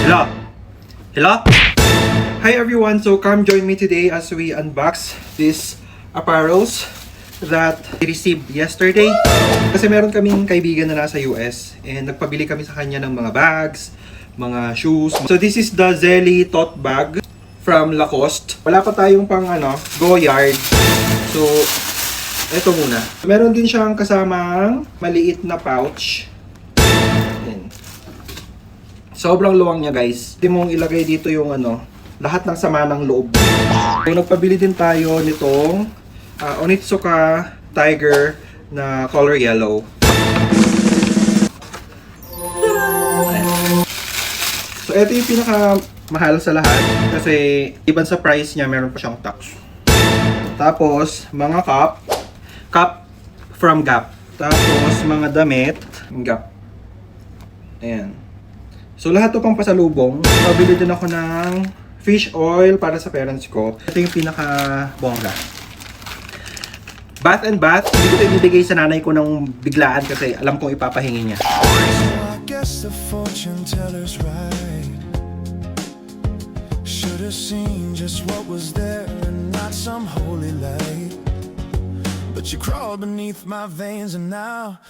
Hello? Hello? Hi everyone, so come join me today as we unbox these apparels that we received yesterday. Kasi meron kaming kaibigan na nasa US and nagpabili kami sa kanya ng mga bags, mga shoes. So this is the Zelly tote bag from Lacoste. Wala pa tayong pang Goyard. So ito muna. Meron din siyang kasamang maliit na pouch. Yan. Sobrang luwang niya, guys. Hindi mong ilagay dito yung lahat ng sama ng loob. So, nagpabili din tayo nitong Onitsuka Tiger na color yellow. Ayan. So, ito yung pinakamahal sa lahat kasi even sa price niya, meron pa siyang tax. Tapos, mga cup from Gap. Tapos, mga damit, Gap. Ayan. So, lahat to pang pasalubong. Pabili din ako ng fish oil para sa parents ko. Ito yung pinaka-bongga. Bath and Bath. Hindi ko ito ibibigay sa nanay ko ng biglaan kasi alam kong ipapahingi niya. I guess the fortune teller's right. Should have seen just what was there and not some holy light. But you crawled beneath my veins and now